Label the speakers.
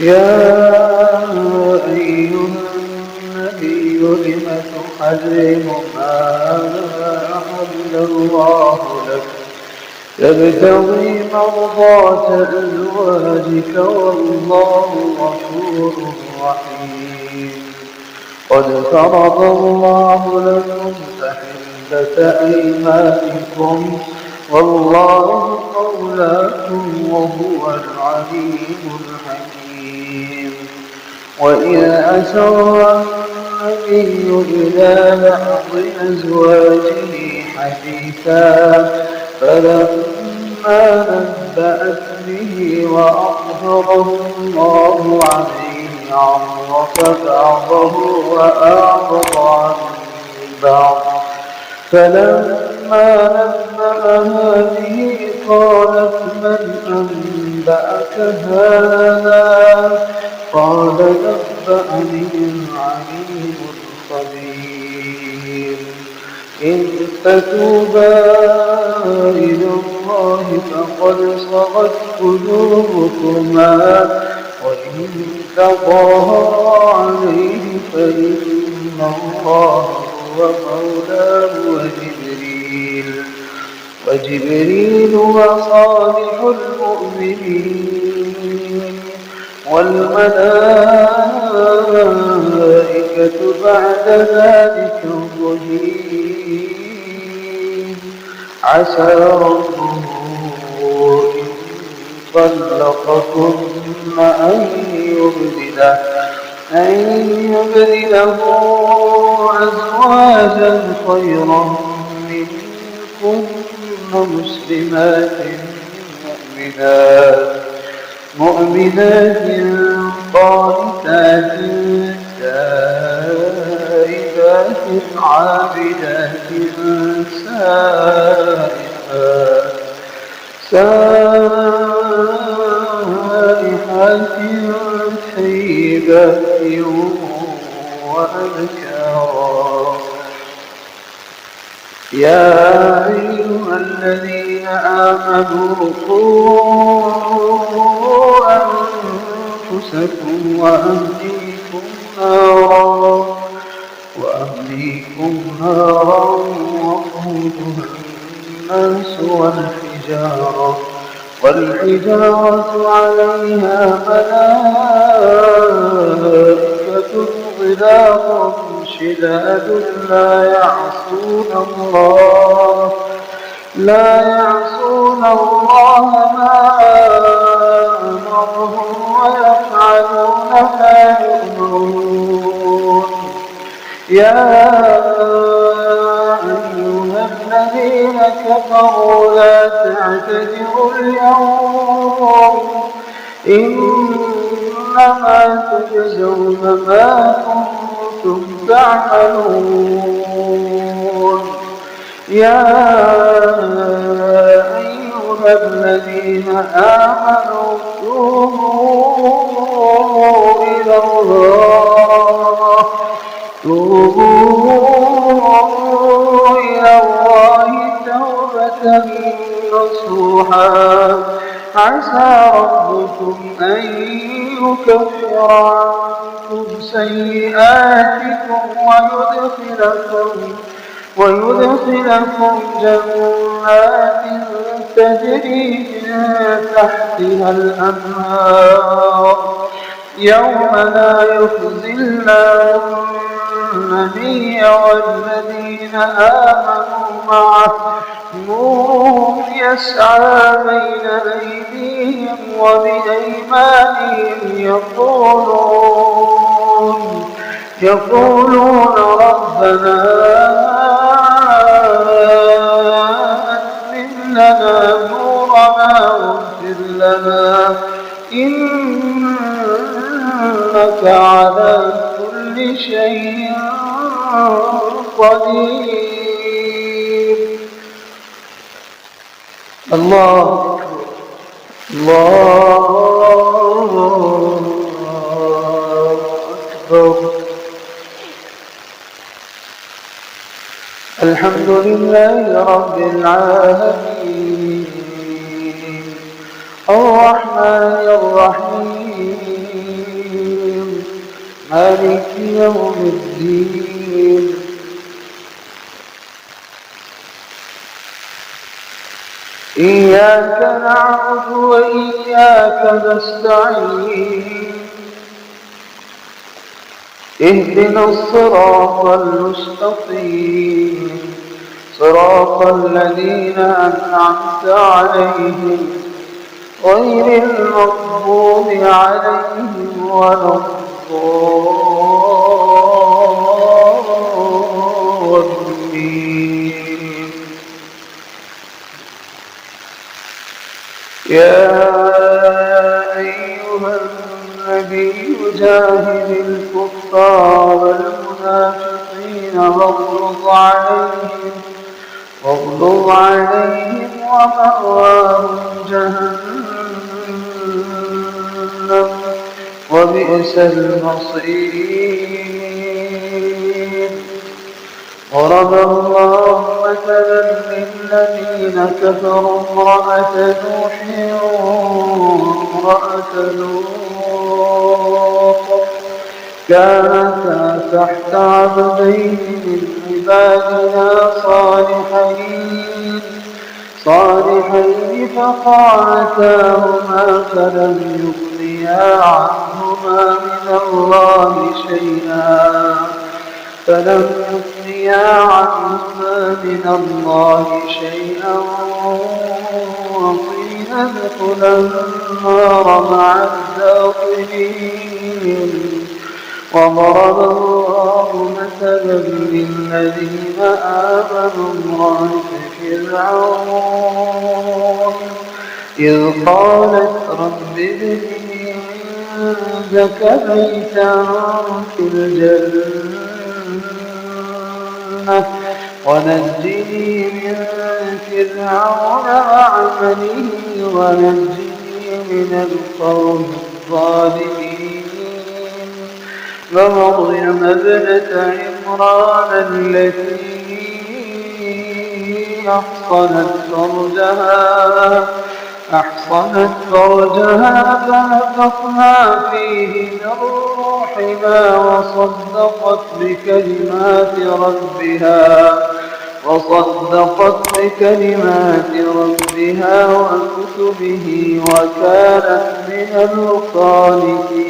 Speaker 1: يا أيها النبي لم تحرم ما أحل الله لك تبتغي مرضات أزواجك والله غفور رحيم. قد فرض الله لكم تحلة أيمانكم والله مولاكم وهو العليم الحكيم. وإذا أسر النبي إلى بعض أزواجه حديثا فلما نبأت به وأظهره الله عليه عرف بعضه وأعرض عن بعض. فلما نبأها به قالت من أنبأك هذا؟ قال نبأني العليم الخبير. إن تتوبا إلى الله فقد صغت قلوبكما وإن تظاهرا عليه فإن الله هو مولاه وجبريل وصالح المؤمنين والملائكة بعد ذلك ظهير. عسى ربه إن طلقكن أن يبدله أزواجا خيرا منكن مؤمنات قانتات تائبات عابدات سائحات ثيبات وأبكارا. يا أيها الذين آمنوا قوا أنفسكم وأهليكم نارا وقودها الناس والحجارة عليها ملائكة غلاظ شداد لا يعصون الله ما أمرهم ويفعلون ما يؤمرون. يا أيها الذين كفروا لا تعتذروا اليوم إنما تجزون ما كنتم تعملون. يا أيها الذين آمنوا توبوا إلى الله توبة نصوحا. عسى ربكم أن يكفر عنكم سيئاتكم ويدخلكم جنات تجري من تحتها الأنهار يوم لا يخزي الله النبي والذين آمنوا معه نورهم يسعى بين أيديهم وبأيمانهم يقولون ربنا أتمم لنا نورنا واغفر لنا إنك على كل شيء قدير. الله أكبر. الحمد لله رب العالمين الرحمن الرحيم مالك يوم الدين إياك نعبد وإياك نستعين اهدنا الصراط المستقيم صراط الذين أنعمت عليهم غير المغضوب عليهم ولا الضالين. يا أيها النبي جاهد الكفار والمنافقين واغلظ عليهم ومأواهم جهنم وبئس المصير. ضرب الله مثلا للذين كفروا امرأة نوح وامرأة لوط كانتا تحت عبدين من عبادنا صالحين فخانتاهما فلم يغنيا عنهما من الله شيئا وقيل ادخلا النار مع الداخلين. وضرب الله مثلا للذين آمنوا امرأة فرعون إذ قالت رب ابن لي عندك بيتا في الجنة ونجني من فرعون وعمله ونجني من القوم الظالمين. ومريم ابنة عمران التي أحصنت فرجها فنفخنا فيه من روحنا وصدقت بكلمات ربها وكتبه وكانت من القانتين.